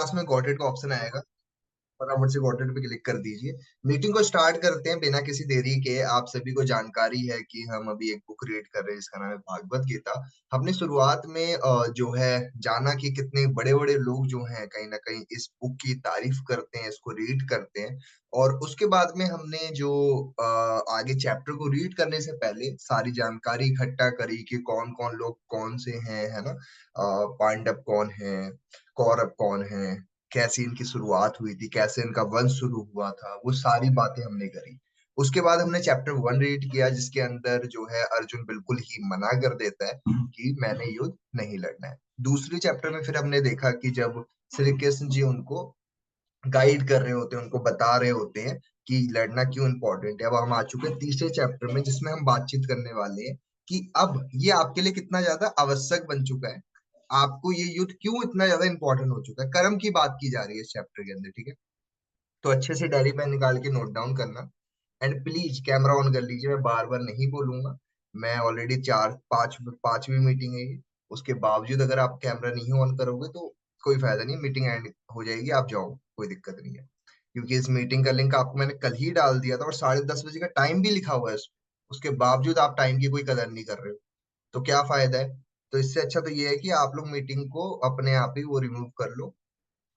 पास में got it का option आएगा, फटाफट से गॉट इट पे क्लिक कर दीजिए। मीटिंग को स्टार्ट करते हैं बिना किसी देरी के। आप सभी को जानकारी है कि हम अभी एक बुक रीड कर रहे हैं जिसका नाम है भागवत गीता। हमने शुरुआत में जो है जाना कि कितने बड़े बड़े लोग जो हैं कहीं ना कहीं इस बुक की तारीफ करते हैं, इसको रीड करते हैं। और उसके बाद में हमने जो आगे चैप्टर को रीड करने से पहले सारी जानकारी इकट्ठा करी कि कौन कौन लोग कौन से हैं, है ना। पांडव कौन है, कौरव कौन है, कैसी इनकी शुरुआत हुई थी, कैसे इनका वंश शुरू हुआ था, वो सारी बातें हमने करी। उसके बाद हमने चैप्टर 1 रीड किया जिसके अंदर जो है अर्जुन बिल्कुल ही मना कर देता है कि मैंने युद्ध नहीं लड़ना है। दूसरे चैप्टर में फिर हमने देखा कि जब श्री कृष्ण जी उनको गाइड कर रहे होते हैं, उनको बता रहे होते हैं कि लड़ना क्यों इंपॉर्टेंट है। अब हम आ चुके हैं तीसरे चैप्टर में जिसमें हम बातचीत करने वाले हैं कि अब ये आपके लिए कितना ज्यादा आवश्यक बन चुका है, आपको ये युद्ध क्यों इतना ज्यादा इंपॉर्टेंट हो चुका है। कर्म की बात की जा रही है इस चैप्टर के अंदर, ठीक है। तो अच्छे से डायरी पेन निकाल के नोट डाउन करना। एंड प्लीज कैमरा ऑन कर लीजिए, मैं बार बार नहीं बोलूंगा। मैं ऑलरेडी चार पांच पांचवी मीटिंग है ये, उसके बावजूद अगर आप कैमरा नहीं ऑन करोगे तो कोई फायदा नहीं, मीटिंग एंड हो जाएगी, आप जाओ, कोई दिक्कत नहीं है। क्योंकि इस मीटिंग का लिंक आपको मैंने कल ही डाल दिया था और 10:30 बजे का टाइम भी लिखा हुआ है उसमें। उसके बावजूद आप टाइम की कोई कदर नहीं कर रहे हो, तो क्या फायदा है। तो इससे अच्छा तो ये है कि आप लोग मीटिंग को अपने आप ही वो रिमूव कर लो।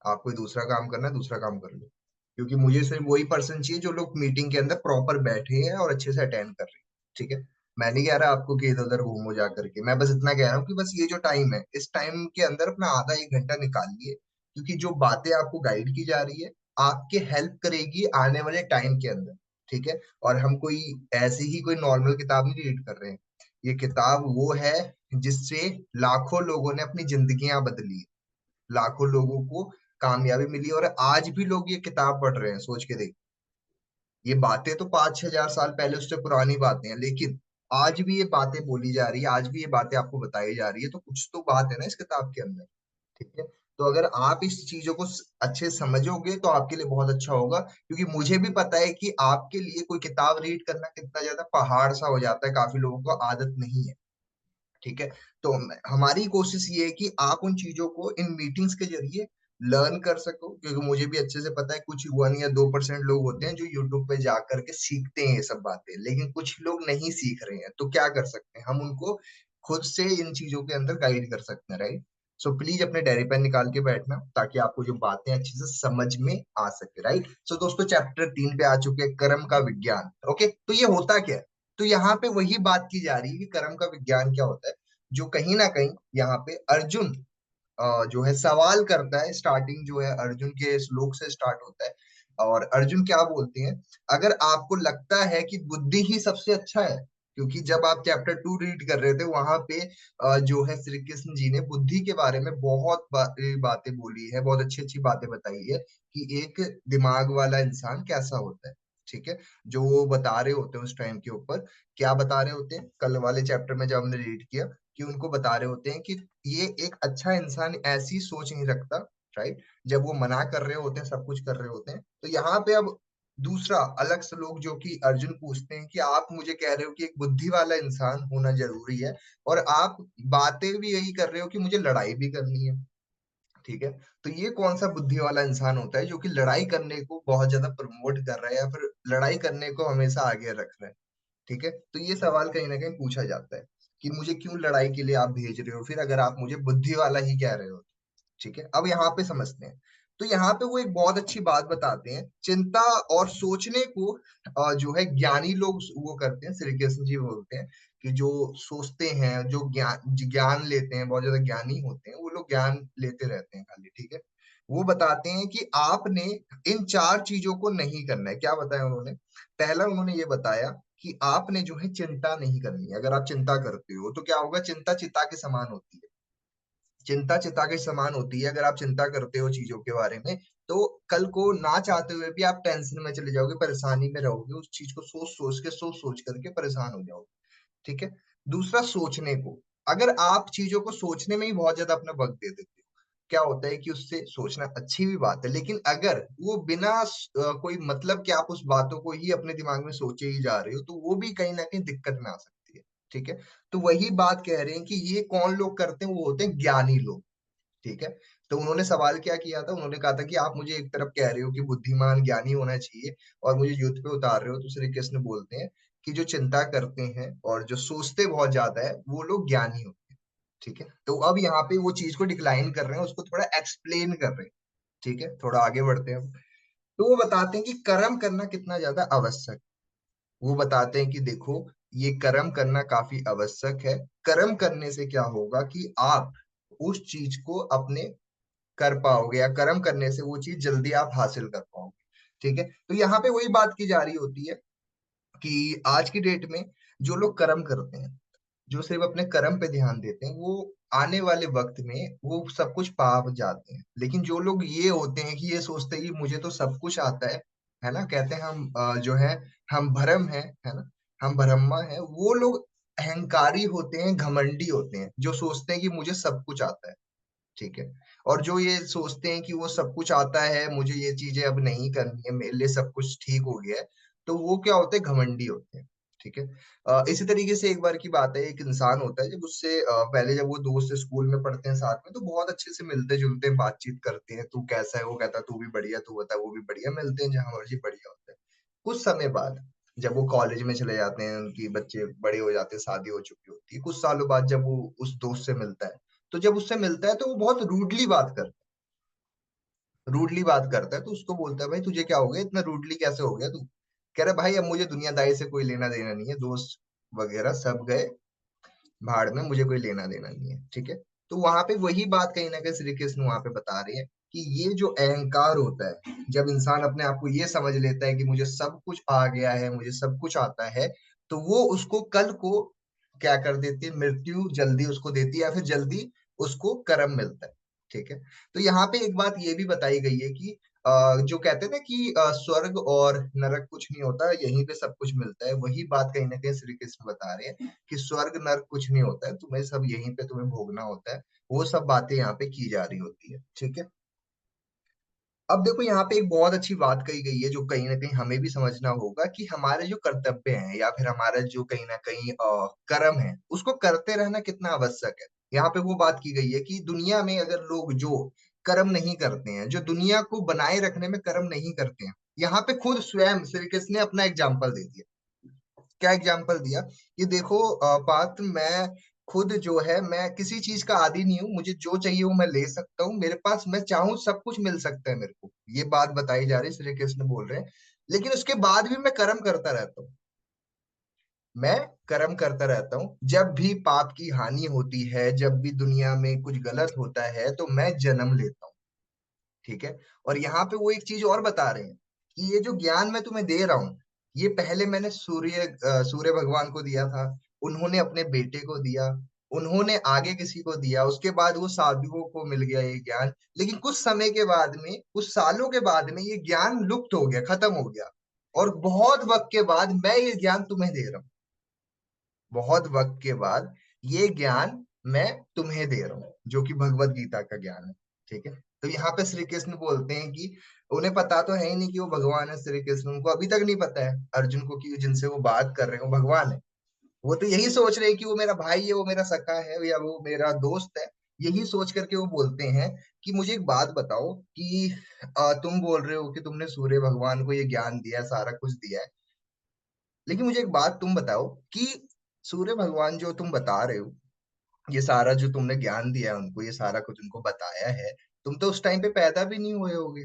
आप कोई दूसरा काम करना है दूसरा काम कर लो, क्योंकि मुझे सिर्फ वही पर्सन चाहिए जो लोग मीटिंग के अंदर प्रॉपर बैठे हैं और अच्छे से अटेंड कर रहे हैं, ठीक है। मैं नहीं कह रहा आपको कि इधर उधर घूमो जा करके, मैं बस इतना कह रहा हूँ कि बस ये जो टाइम है इस टाइम के अंदर अपना आधा एक घंटा निकालिए, क्योंकि जो बातें आपको गाइड की जा रही है आपके हेल्प करेगी आने वाले टाइम के अंदर, ठीक है। और हम कोई ऐसी ही कोई नॉर्मल किताब नहीं रीड कर रहे हैं, ये किताब वो है जिससे लाखों लोगों ने अपनी जिंदगियां बदली, लाखों लोगों को कामयाबी मिली और आज भी लोग ये किताब पढ़ रहे हैं। सोच के देख, ये बातें तो 5-6 हजार साल पहले उससे पुरानी बातें हैं, लेकिन आज भी ये बातें बोली जा रही है, आज भी ये बातें आपको बताई जा रही है, तो कुछ तो बात है ना इस किताब के अंदर, ठीक है। तो अगर आप इस चीजों को अच्छे से समझोगे तो आपके लिए बहुत अच्छा होगा, क्योंकि मुझे भी पता है कि आपके लिए कोई किताब रीड करना कितना ज्यादा पहाड़ सा हो जाता है, काफी लोगों को आदत नहीं है, ठीक है। तो हमारी कोशिश ये है कि आप उन चीजों को इन मीटिंग्स के जरिए लर्न कर सको, क्योंकि मुझे भी अच्छे से पता है कुछ 1 या 2% लोग होते हैं जो यूट्यूब पे जा करके सीखते हैं ये सब बातें, लेकिन कुछ लोग नहीं सीख रहे हैं। तो क्या कर सकते हैं हम, उनको खुद से इन चीजों के अंदर गाइड कर सकते हैं, राइट। सो प्लीज अपने डायरी पेन निकाल के बैठना ताकि आपको जो बातें अच्छे से समझ में आ सके, राइट। सो दोस्तों चैप्टर 3 पे आ चुके हैं, कर्म का विज्ञान। ओके, तो ये होता क्या है। तो यहाँ पे वही बात की जा रही है कि कर्म का विज्ञान क्या होता है, जो कहीं ना कहीं यहाँ पे अर्जुन जो है सवाल करता है। स्टार्टिंग जो है अर्जुन के श्लोक से स्टार्ट होता है, और अर्जुन क्या बोलते हैं, अगर आपको लगता है कि बुद्धि ही सबसे अच्छा है, क्योंकि जब आप चैप्टर 2 रीड कर रहे थे वहां पे जो है श्री कृष्ण जी ने बुद्धि के बारे में बहुत बातें बोली है, बहुत अच्छी अच्छी बातें बताई है कि एक दिमाग वाला इंसान कैसा होता है, ठीक है। जो वो बता रहे होते हैं उस टाइम के ऊपर, क्या बता रहे होते हैं कल वाले चैप्टर में जब हमने रीड किया, कि उनको बता रहे होते हैं कि ये एक अच्छा इंसान ऐसी सोच नहीं रखता, राइट। जब वो मना कर रहे होते हैं, सब कुछ कर रहे होते हैं, तो यहाँ पे अब दूसरा अलग से लोग जो कि अर्जुन पूछते हैं कि आप मुझे कह रहे हो कि एक बुद्धि वाला इंसान होना जरूरी है, और आप बातें भी यही कर रहे हो कि मुझे लड़ाई भी करनी है, ठीक है। तो ये कौन सा बुद्धि वाला इंसान होता है जो कि लड़ाई करने को बहुत ज्यादा प्रमोट कर रहा है या फिर लड़ाई करने को हमेशा आगे रख रहा है, ठीक है। तो ये सवाल कहीं ना कहीं पूछा जाता है कि मुझे क्यों लड़ाई के लिए आप भेज रहे हो फिर, अगर आप मुझे बुद्धि वाला ही कह रहे हो, ठीक है। अब यहाँ पे समझते हैं। तो यहाँ पे वो एक बहुत अच्छी बात बताते हैं, चिंता और सोचने को जो है ज्ञानी लोग वो करते हैं। श्री कृष्ण जी बोलते हैं कि जो सोचते हैं, जो ज्ञान ज्ञान लेते हैं, बहुत ज्यादा ज्ञानी होते हैं वो लोग, ज्ञान लेते रहते हैं खाली, ठीक है। वो बताते हैं कि आपने इन 4 चीजों को नहीं करना है। क्या बताया उन्होंने, पहला उन्होंने ये बताया कि आपने जो है चिंता नहीं करनी है। अगर आप चिंता करते हो तो क्या होगा, चिंता चिता के समान होती है, चिंता चिता के समान होती है। अगर आप चिंता करते हो चीजों के बारे में तो कल को ना चाहते हुए भी आप टेंशन में चले जाओगे, परेशानी में रहोगे, उस चीज को सोच सोच करके परेशान हो जाओगे, ठीक है। दूसरा सोचने को, अगर आप चीजों को सोचने में ही बहुत ज्यादा अपना वक्त दे देते हो, क्या होता है कि उससे सोचना अच्छी भी बात है, लेकिन अगर वो बिना कोई मतलब कि आप उस बातों को ही अपने दिमाग में सोचे ही जा रहे हो तो वो भी कहीं ना कहीं दिक्कत में आ सकती है, ठीक है। तो वही बात कह रहे हैं कि ये कौन लोग करते हैं, वो होते हैं ज्ञानी लोग, ठीक है। तो उन्होंने सवाल क्या किया था, उन्होंने कहा था कि आप मुझे एक तरफ कह रहे हो कि बुद्धिमान ज्ञानी होना चाहिए और मुझे युद्ध पे उतार रहे हो। तो श्री कृष्ण बोलते हैं कि जो चिंता करते हैं और जो सोचते बहुत ज्यादा है वो लोग ज्ञानी होते हैं। ठीक है, तो अब यहाँ पे वो चीज को डिक्लाइन कर रहे हैं, उसको थोड़ा एक्सप्लेन कर रहे हैं। ठीक है, थोड़ा आगे बढ़ते हैं हम। तो वो बताते हैं कि कर्म करना कितना ज्यादा आवश्यक। वो बताते हैं कि देखो, ये कर्म करना काफी आवश्यक है। कर्म करने से क्या होगा कि आप उस चीज को अपने कर पाओगे, या कर्म करने से वो चीज जल्दी आप हासिल कर पाओगे। ठीक है, तो यहाँ पे वही बात की जा रही होती है कि आज की डेट में जो लोग कर्म करते हैं, जो सिर्फ अपने कर्म पे ध्यान देते हैं, वो आने वाले वक्त में वो सब कुछ पा जाते हैं। लेकिन जो लोग ये होते हैं कि ये सोचते हैं कि मुझे तो सब कुछ आता है ना, कहते हैं हम जो है हम भरम है ना, हम ब्रह्मा है, वो लोग अहंकारी होते हैं, घमंडी होते हैं, जो सोचते हैं कि मुझे सब कुछ आता है। ठीक है, और जो ये सोचते हैं कि वो सब कुछ आता है, मुझे ये चीजें अब नहीं करनी है, मेरे लिए सब कुछ ठीक हो गया है, तो वो क्या होते हैं, घमंडी होते हैं। ठीक है, इसी तरीके से एक बार की बात है, एक इंसान होता है, जब उससे पहले जब वो दोस्त स्कूल में पढ़ते हैं साथ में, तो बहुत अच्छे से मिलते जुलते हैं, बातचीत करते हैं, तू कैसा है, वो कहता है तू भी बढ़िया, तू बता, वो भी बढ़िया, मिलते हैं जहां मर्जी, बढ़िया होता है। कुछ समय बाद जब वो कॉलेज में चले जाते हैं, उनकी बच्चे बड़े हो जाते हैं, शादी हो चुकी होती है, कुछ सालों बाद जब वो उस दोस्त से मिलता है, तो जब उससे मिलता है तो वो बहुत रूडली बात करता है। तो उसको बोलता है, भाई तुझे क्या हो गया, इतना रूडली कैसे हो गया तू? कह रहा, भाई अब मुझे दुनियादारी से कोई लेना देना नहीं है, दोस्त वगैरह सब गए भाड़ में, मुझे कोई लेना देना नहीं है। ठीक है, तो वहां पे वही बात कहीं ना कहीं श्री कृष्ण वहां पे बता रहे हैं कि ये जो अहंकार होता है, जब इंसान अपने आप को ये समझ लेता है कि मुझे सब कुछ आ गया है, मुझे सब कुछ आता है, तो वो उसको कल को क्या कर देती है, मृत्यु जल्दी उसको देती है, या फिर जल्दी उसको कर्म मिलता है। ठीक है, तो यहाँ पे एक बात ये भी बताई गई है कि जो कहते हैं ना कि स्वर्ग और नरक कुछ नहीं होता, यहीं पे सब कुछ मिलता है, वही बात कहीं ना कहीं श्री कृष्ण बता रहे हैं कि स्वर्ग नर्क कुछ नहीं होता है, तुम्हें सब यहीं पे तुम्हें भोगना होता है। वो सब बातें यहाँ पे की जा रही होती है। ठीक है, अब देखो यहाँ पे एक बहुत अच्छी बात कही गई है, जो कहीं ना कहीं हमें भी समझना होगा कि हमारे जो कर्तव्य हैं, या फिर हमारा जो कहीं ना कहीं कर्म है, उसको करते रहना कितना आवश्यक है। यहाँ पे वो बात की गई है कि दुनिया में अगर लोग जो कर्म नहीं करते हैं, जो दुनिया को बनाए रखने में कर्म नहीं करते हैं, यहाँ पे खुद स्वयं श्री कृष्ण ने अपना एग्जाम्पल दे दिया। क्या एग्जाम्पल दिया कि देखो पार्थ, मैं खुद जो है, मैं किसी चीज का आदी नहीं हूँ, मुझे जो चाहिए वो मैं ले सकता हूँ, मेरे पास मैं चाहूँ सब कुछ मिल सकता है मेरे को। ये बात बताई जा रही है, श्री कृष्ण बोल रहे हैं। लेकिन उसके बाद भी मैं कर्म करता रहता हूँ, मैं कर्म करता रहता हूँ। जब भी पाप की हानि होती है, जब भी दुनिया में कुछ गलत होता है, तो मैं जन्म लेता हूँ। ठीक है, और यहाँ पे वो एक चीज और बता रहे हैं कि ये जो ज्ञान मैं तुम्हें दे रहा हूँ, ये पहले मैंने सूर्य भगवान को दिया था, उन्होंने अपने बेटे को दिया, उन्होंने आगे किसी को दिया, उसके बाद वो साधुओं को मिल गया ये ज्ञान। लेकिन कुछ समय के बाद में, कुछ सालों के बाद में, ये ज्ञान लुप्त हो गया, खत्म हो गया, और बहुत वक्त के बाद मैं ये ज्ञान तुम्हें दे रहा हूँ। बहुत वक्त के बाद ये ज्ञान मैं तुम्हें दे रहा हूँ, जो कि भगवत गीता का ज्ञान है। ठीक है, तो यहाँ पे श्री कृष्ण बोलते हैं कि उन्हें पता तो है ही नहीं कि वो भगवान है। श्री कृष्ण, उनको अभी तक नहीं पता है अर्जुन को कि जिनसे वो बात कर रहे हो भगवान है। वो तो यही सोच रहे हैं कि वो मेरा भाई है, वो मेरा सखा है, या वो मेरा दोस्त है। यही सोच करके वो बोलते हैं कि मुझे एक बात बताओ कि तुम बोल रहे हो कि तुमने सूर्य भगवान को ये ज्ञान दिया, सारा कुछ दिया है, लेकिन मुझे एक बात तुम बताओ कि सूर्य भगवान जो तुम बता रहे हो, ये सारा जो तुमने ज्ञान दिया है उनको, ये सारा कुछ उनको बताया है, तुम तो उस टाइम पे पैदा भी नहीं हुए होगे,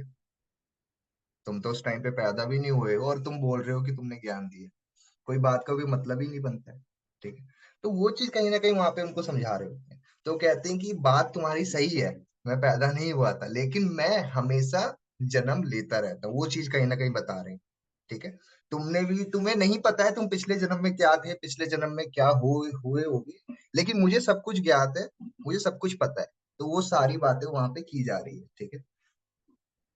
तुम तो उस टाइम पे पैदा भी नहीं हुए हो, और तुम बोल रहे हो कि तुमने ज्ञान दिया। कोई बात का कोई मतलब ही नहीं बनता है। ठीक है, तो वो चीज कहीं ना कहीं वहां पे उनको समझा रहे होते हैं। तो कहते हैं कि बात तुम्हारी सही है, मैं पैदा नहीं हुआ था, लेकिन मैं हमेशा जन्म लेता रहता हूँ, वो चीज कहीं ना कहीं बता रहे हैं। ठीक है, तुमने भी, तुम्हें नहीं पता है तुम पिछले जन्म में क्या थे, पिछले जन्म में क्या हुए होगे, लेकिन मुझे सब कुछ ज्ञात है, मुझे सब कुछ पता है। तो वो सारी बातें वहां पे की जा रही है। ठीक है,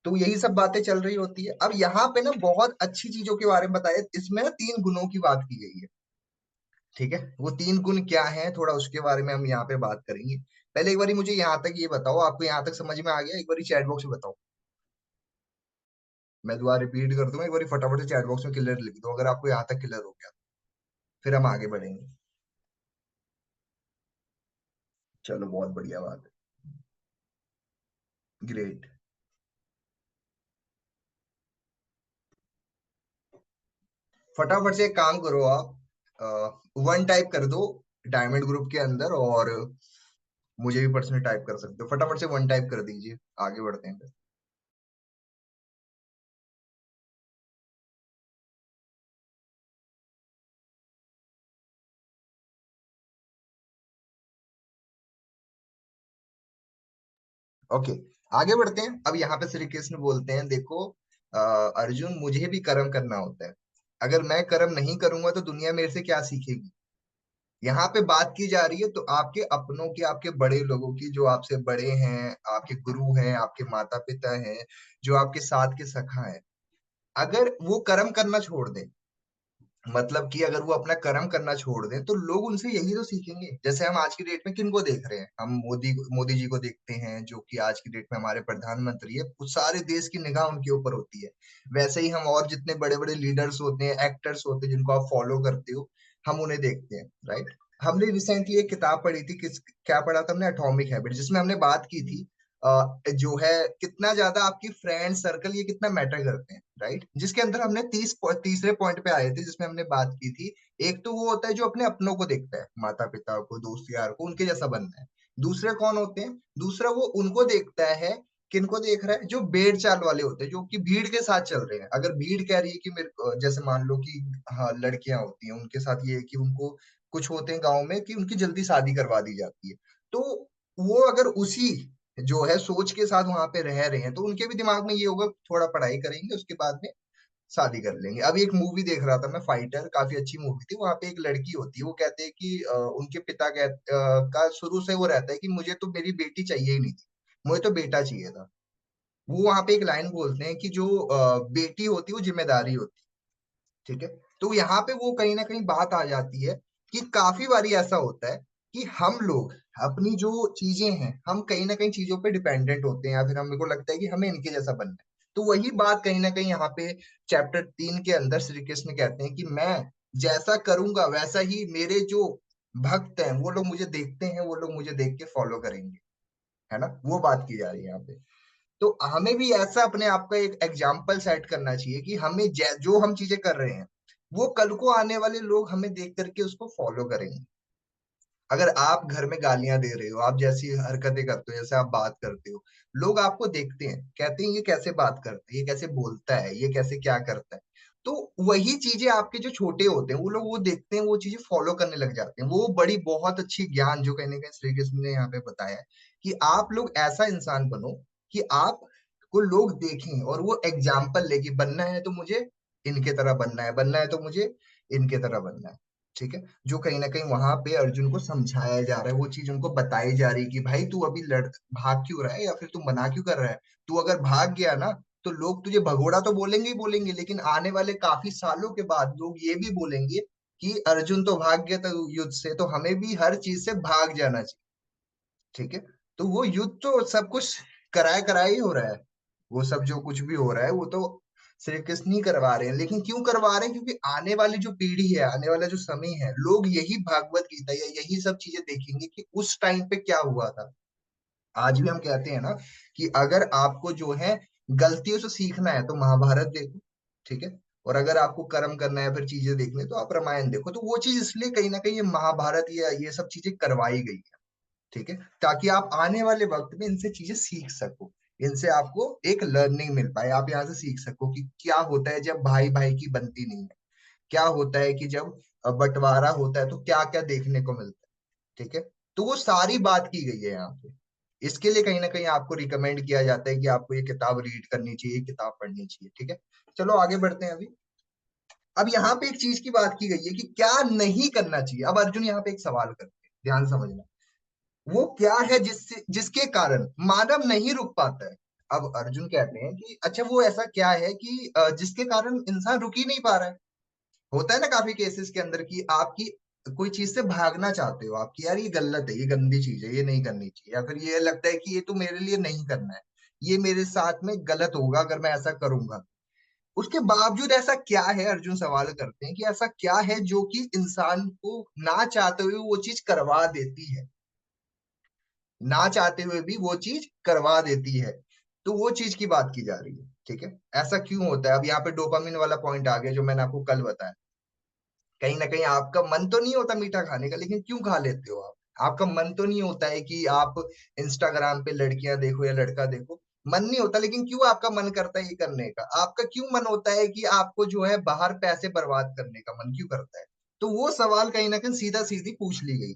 तो यही सब बातें चल रही होती है। अब यहाँ पे ना बहुत अच्छी चीजों के बारे में बताया, इसमें ना 3 गुणों की बात की गई है। ठीक है, वो 3 गुण क्या है, थोड़ा उसके बारे में हम यहाँ पे बात करेंगे। पहले एक बारी मुझे यहाँ तक ये बताओ, आपको यहाँ तक समझ में आ गया? एक बारी चैट बॉक्स में बताओ, मैं दोबारा रिपीट कर दूंगा, एक बारी फटाफट से चैट बॉक्स में क्लियर लिख दो अगर आपको यहाँ तक क्लियर हो गया, फिर हम आगे बढ़ेंगे। चलो, बहुत बढ़िया बात है। ग्रेट। फटाफट से एक काम करो आप, वन टाइप कर दो डायमंड ग्रुप के अंदर, और मुझे भी पर्सनल टाइप कर सकते हो, फटाफट से वन टाइप कर दीजिए, आगे बढ़ते हैं फिर। ओके, आगे बढ़ते हैं। अब यहाँ पे श्री कृष्ण बोलते हैं, देखो अर्जुन, मुझे भी कर्म करना होता है। अगर मैं कर्म नहीं करूंगा तो दुनिया मेरे से क्या सीखेगी। यहाँ पे बात की जा रही है तो आपके अपनों की, आपके बड़े लोगों की, जो आपसे बड़े हैं, आपके गुरु हैं, आपके माता पिता हैं, जो आपके साथ के सखा हैं, अगर वो कर्म करना छोड़ दें, मतलब कि अगर वो अपना कर्म करना छोड़ दें, तो लोग उनसे यही तो सीखेंगे। जैसे हम आज की डेट में किनको देख रहे हैं, हम मोदी जी को देखते हैं, जो कि आज की डेट में हमारे प्रधानमंत्री है, उस सारे देश की निगाह उनके ऊपर होती है। वैसे ही हम और जितने बड़े बड़े लीडर्स होते हैं, एक्टर्स होते हैं, जिनको आप फॉलो करते हो, हम उन्हें देखते हैं, राइट। हमने रिसेंटली एक किताब पढ़ी थी, क्या पढ़ा था हमने, एटॉमिक हैबिट, जिसमें हमने बात की थी जो है कितना ज्यादा आपकी फ्रेंड सर्कल ये कितना मैटर करते हैं, राइट। जिसके अंदर हमने तीसरे पॉइंट पे आए थे, जिसमें हमने बात की थी। एक तो वो होता है जो अपने अपनों को देखता है, माता पिता को, दोस्त यार को, उनके जैसा बनना है। दूसरे कौन होते हैं, दूसरा वो उनको देखता है, किनको देख रहा है, जो भेड़ चाल वाले होते हैं, जो कि भीड़ के साथ चल रहे हैं। अगर भीड़ कह रही है कि जैसे मान लो कि हाँ लड़कियां होती हैं, उनके साथ ये है कि उनको, कुछ होते हैं गाँव में कि उनकी जल्दी शादी करवा दी जाती है। तो वो अगर उसी जो है सोच के साथ वहां पे रह रहे हैं, तो उनके भी दिमाग में ये होगा, थोड़ा पढ़ाई करेंगे, उसके बाद में शादी कर लेंगे। अभी एक मूवी देख रहा था मैं, फाइटर, काफी अच्छी मूवी थी। वहां पे एक लड़की होती है, वो कहते हैं कि उनके पिता का शुरू से वो रहता है कि मुझे तो मेरी बेटी चाहिए ही नहीं थी, मुझे तो बेटा चाहिए था। वो वहां पे एक लाइन बोलते हैं कि जो बेटी होती है वो जिम्मेदारी होती है, ठीक है। तो यहाँ पे वो कहीं ना कहीं बात आ जाती है कि काफी बारी ऐसा होता है कि हम लोग अपनी जो चीजें हैं, हम कहीं ना कहीं चीजों पे डिपेंडेंट होते हैं, या फिर हमें को लगता है कि हमें इनके जैसा बनना है। तो वही बात कहीं ना कहीं यहाँ पे चैप्टर 3 के अंदर श्री कृष्ण कहते हैं कि मैं जैसा करूंगा वैसा ही मेरे जो भक्त हैं, वो लोग मुझे देखते हैं, वो लोग मुझे देख के फॉलो करेंगे, है ना। वो बात की जा रही है यहाँ पे। तो हमें भी ऐसा अपने आप का एक एग्जाम्पल सेट करना चाहिए कि हमें जो हम चीजें कर रहे हैं, वो कल को आने वाले लोग हमें देख करके उसको फॉलो करेंगे। अगर आप घर में गालियां दे रहे हो, आप जैसी हरकतें करते हो, जैसे आप बात करते हो, लोग आपको देखते हैं, कहते हैं ये कैसे बात करता है, ये कैसे बोलता है, ये कैसे क्या करता है। तो वही चीजें आपके जो छोटे होते हैं, वो लोग वो देखते हैं, वो चीजें फॉलो करने लग जाते हैं। वो बड़ी बहुत अच्छी ज्ञान जो कहीं ना कहीं श्री कृष्ण ने यहाँ पे बताया है, कि आप लोग ऐसा इंसान बनो कि आप को लोग देखें, और वो एग्जाम्पल ले कि बनना है तो मुझे इनके तरह बनना है, बनना है तो मुझे इनके तरह बनना है, ठीक है। जो कहीं ना कहीं वहां पे अर्जुन को समझाया जा रहा है, वो चीज उनको बताई जा रही है कि भाई तू अभी भाग क्यों रहा है, या फिर तू मना क्यों कर रहा है। तू अगर भाग गया ना, तो लोग तुझे भगोड़ा तो बोलेंगे ही बोलेंगे, लेकिन आने वाले काफी सालों के बाद लोग ये भी बोलेंगे कि अर्जुन तो भाग गया था युद्ध से, तो हमें भी हर चीज से भाग जाना चाहिए, ठीक है। तो वो युद्ध तो सब कुछ कराए कराए ही हो रहा है। वो सब जो कुछ भी हो रहा है, वो तो श्री कृष्ण ही करवा रहे हैं। लेकिन क्यों करवा रहे हैं, क्योंकि आने वाली जो पीढ़ी है, आने वाला जो समय है, लोग यही भागवत गीता या यही सब चीजें देखेंगे कि उस टाइम पे क्या हुआ था। आज भी हम कहते हैं ना कि अगर आपको जो है गलतियों से सीखना है तो महाभारत देखो, ठीक है। और अगर आपको कर्म करना है, फिर चीजें देखनी है, तो आप रामायण देखो। तो वो चीज इसलिए कहीं ना कहीं ये महाभारत या ये सब चीजें करवाई गई है, ठीक है, ताकि आप आने वाले वक्त में इनसे चीजें सीख सको, इनसे आपको एक लर्निंग मिल पाए, आप यहाँ से सीख सको कि क्या होता है जब भाई भाई की बनती नहीं है, क्या होता है कि जब बंटवारा होता है तो क्या क्या देखने को मिलता है, ठीक है। तो वो सारी बात की गई है यहाँ पे। इसके लिए कहीं ना कहीं आपको रिकमेंड किया जाता है कि आपको ये किताब रीड करनी चाहिए, ये किताब पढ़नी चाहिए, ठीक है। चलो आगे बढ़ते हैं अभी। अब यहाँ पे एक चीज की बात की गई है कि क्या नहीं करना चाहिए। अब अर्जुन यहाँ पे एक सवाल करते हैं, ध्यान समझना। वो क्या है जिसके कारण मानव नहीं रुक पाता है। अब अर्जुन कहते हैं कि अच्छा वो ऐसा क्या है कि जिसके कारण इंसान रुक ही नहीं पा रहा है। होता है ना काफी केसेस के अंदर कि आपकी कोई चीज से भागना चाहते हो आप, कि यार ये गलत है, ये गंदी चीज है, ये नहीं करनी चाहिए, या फिर ये लगता है कि ये तो मेरे लिए नहीं करना है, ये मेरे साथ में गलत होगा अगर मैं ऐसा करूंगा। उसके बावजूद ऐसा क्या है, अर्जुन सवाल करते हैं कि ऐसा क्या है जो कि इंसान को ना चाहते हुए वो चीज करवा देती है, ना चाहते हुए भी वो चीज करवा देती है। तो वो चीज की बात की जा रही है, ठीक है। ऐसा क्यों होता है? अब यहाँ पे डोपामिन वाला पॉइंट आ गया जो मैंने आपको कल बताया। कहीं ना कहीं आपका मन तो नहीं होता मीठा खाने का, लेकिन क्यों खा लेते हो आप? आपका मन तो नहीं होता है कि आप इंस्टाग्राम पे लड़कियां देखो या लड़का देखो, मन नहीं होता, लेकिन क्यों आपका मन करता है ये करने का? आपका क्यों मन होता है कि आपको जो है बाहर पैसे बर्बाद करने का मन क्यों करता है? तो वो सवाल कहीं ना कहीं सीधा सीधी पूछ ली गई।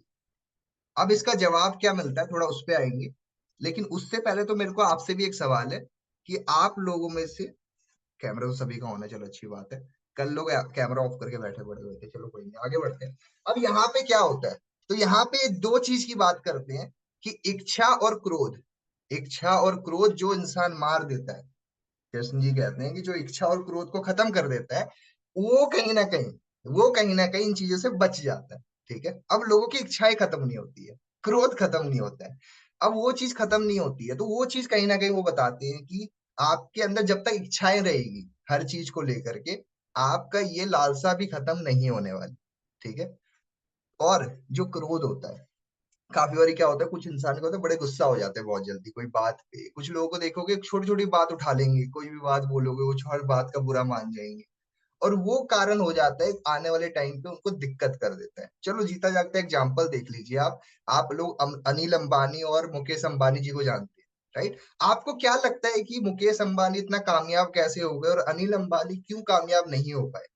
अब इसका जवाब क्या मिलता है थोड़ा उस पे आएंगे, लेकिन उससे पहले तो मेरे को आपसे भी एक सवाल है कि आप लोगों में से, कैमरा तो सभी का होना, चलो अच्छी बात है। कल लोग कैमरा ऑफ करके बैठे पड़े हुए थे, चलो कोई नहीं, आगे बढ़ते हैं। अब यहाँ पे क्या होता है? तो यहाँ पे दो चीज की बात करते हैं कि इच्छा और क्रोध। इच्छा और क्रोध जो इंसान मार देता है, कृष्ण जी कहते हैं कि जो इच्छा और क्रोध को खत्म कर देता है, वो कहीं ना कहीं, वो कहीं ना कहीं इन चीजों से बच जाता है, ठीक है। अब लोगों की इच्छाएं खत्म नहीं होती है, क्रोध खत्म नहीं होता है। अब वो चीज खत्म नहीं होती है, तो वो चीज कहीं ना कहीं वो बताते हैं कि आपके अंदर जब तक इच्छाएं रहेगी हर चीज को लेकर के, आपका ये लालसा भी खत्म नहीं होने वाली, ठीक है। और जो क्रोध होता है, काफी बार क्या होता है, कुछ इंसान को होता है बड़े गुस्सा हो जाते हैं बहुत जल्दी कोई बात पे। कुछ लोगों को देखोगे छोटी छोटी बात उठा लेंगे, कोई भी बात बोलोगे वो हर बात का बुरा मान जाएंगे, और वो कारण हो जाता है आने वाले टाइम पे उनको दिक्कत कर देता है। चलो जीता जागता एग्जाम्पल देख लीजिए आप लोग अनिल अंबानी और मुकेश अंबानी जी को जानते हैं, राइट? आपको क्या लगता है कि मुकेश अंबानी इतना कामयाब कैसे हो गए और अनिल अंबानी क्यों कामयाब नहीं हो पाए?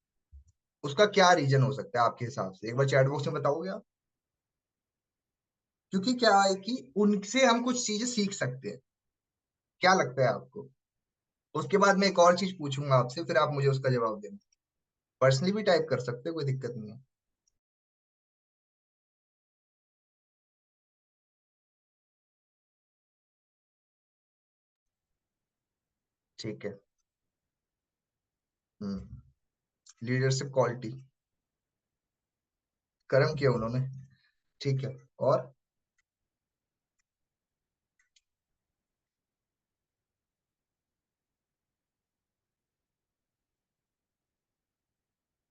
उसका क्या रीजन हो सकता है आपके हिसाब से? एक बार चैट बॉक्स में बताओगे आप। क्योंकि क्या है कि उनसे हम कुछ चीजें सीख सकते हैं। क्या लगता है आपको? उसके बाद मैं एक और चीज पूछूंगा आपसे, फिर आप मुझे उसका जवाब देना। पर्सनली भी टाइप कर सकते हो, कोई दिक्कत नहीं है। ठीक है। हम्म। लीडरशिप क्वालिटी, कर्म किया उन्होंने, ठीक है। और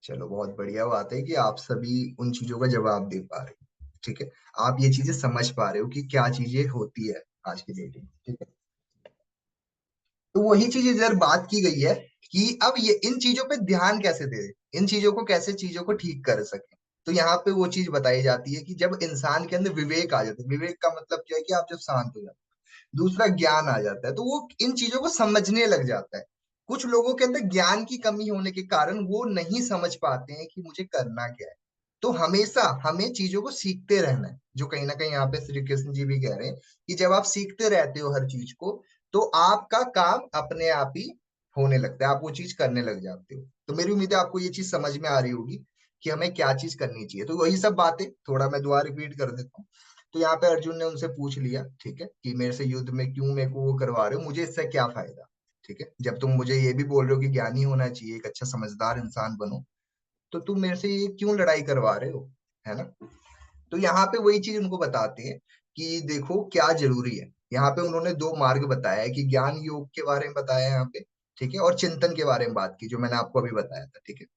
चलो बहुत बढ़िया बात है कि आप सभी उन चीजों का जवाब दे पा रहे हो, ठीक है। आप ये चीजें समझ पा रहे हो कि क्या चीजें होती है आज की डेट में, ठीक है। तो वही चीज इधर बात की गई है कि अब ये इन चीजों पे ध्यान कैसे दे, इन चीजों को कैसे, चीजों को ठीक कर सके। तो यहाँ पे वो चीज बताई जाती है कि जब इंसान के अंदर विवेक आ जाता है, विवेक का मतलब क्या है कि आप जब शांत हो जाते हो, दूसरा ज्ञान आ जाता है, तो वो इन चीजों को समझने लग जाता है। कुछ लोगों के अंदर ज्ञान की कमी होने के कारण वो नहीं समझ पाते हैं कि मुझे करना क्या है। तो हमेशा हमें चीजों को सीखते रहना है, जो कहीं ना कहीं यहाँ पे श्री कृष्ण जी भी कह रहे हैं कि जब आप सीखते रहते हो हर चीज को, तो आपका काम अपने आप ही होने लगता है, आप वो चीज करने लग जाते हो। तो मेरी उम्मीद है आपको ये चीज समझ में आ रही होगी कि हमें क्या चीज करनी चाहिए। तो वही सब बातें थोड़ा मैं दोबारा रिपीट कर देता हूँ। तो यहाँ पे अर्जुन ने उनसे पूछ लिया, ठीक है, कि मेरे से युद्ध में क्यों मेरे को वो करवा रहे हो, मुझे इससे क्या फायदा? ठीक है, जब तुम मुझे ये भी बोल रहे हो कि ज्ञानी होना चाहिए, एक अच्छा समझदार इंसान बनो, तो तुम मेरे से ये क्यों लड़ाई करवा रहे हो, है ना? तो यहाँ पे वही चीज उनको बताते हैं कि देखो क्या जरूरी है। यहाँ पे उन्होंने दो मार्ग बताया है कि ज्ञान योग के बारे में बताया है यहाँ पे, ठीक है, और चिंतन के बारे में बात की जो मैंने आपको अभी बताया था, ठीक है।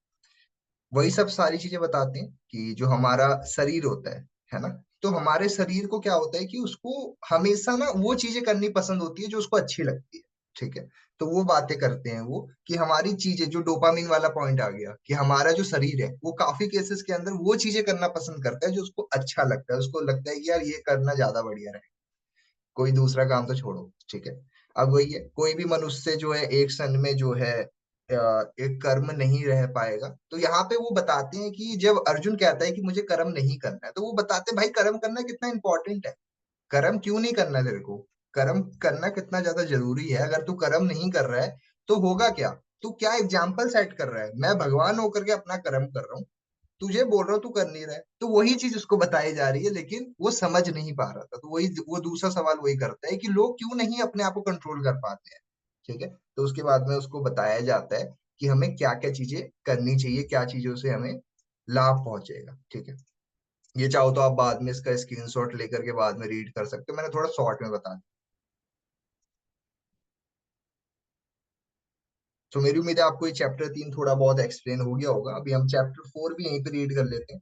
वही सब सारी चीजें बताते हैं कि जो हमारा शरीर होता है ना, तो हमारे शरीर को क्या होता है कि उसको हमेशा ना वो चीजें करनी पसंद होती है जो उसको अच्छी लगती है, ठीक है। तो वो बातें करते हैं वो कि हमारी चीजें, जो डोपामिन वाला पॉइंट आ गया, कि हमारा जो शरीर है वो काफी केसेस के अंदर वो चीजें करना पसंद करता है जो उसको अच्छा लगता है, उसको लगता है कि यार ये करना ज्यादा बढ़िया है, कोई दूसरा काम तो छोड़ो, ठीक है। अब वही है, कोई भी मनुष्य जो है एक क्षण में जो है एक कर्म नहीं रह पाएगा। तो यहाँ पे वो बताते हैं कि जब अर्जुन कहता है कि मुझे कर्म नहीं करना है, तो वो बताते हैं भाई कर्म करना कितना इंपॉर्टेंट है। कर्म क्यों नहीं करना तेरे को? कर्म करना कितना ज्यादा जरूरी है। अगर तू कर्म नहीं कर रहा है तो होगा क्या? तू क्या एग्जाम्पल सेट कर रहा है? मैं भगवान होकर के अपना कर्म कर रहा हूँ, तुझे बोल रहा हूँ तू कर नहीं रहा है। तो वही चीज उसको बताई जा रही है, लेकिन वो समझ नहीं पा रहा था। तो वही वो दूसरा सवाल वही करता है कि लोग क्यों नहीं अपने आप को कंट्रोल कर पाते हैं, ठीक है। तो उसके बाद में उसको बताया जाता है कि हमें क्या क्या चीजें करनी चाहिए, क्या चीजों से हमें लाभ पहुंचेगा, ठीक है। ये चाहो तो आप बाद में इसका स्क्रीनशॉट लेकर के बाद में रीड कर सकते हो, मैंने थोड़ा शॉर्ट में बता दिया। तो मेरी उम्मीद है आपको ये चैप्टर 3 थोड़ा बहुत एक्सप्लेन हो गया होगा। अभी हम चैप्टर 4 भी यहीं पे रीड कर लेते हैं।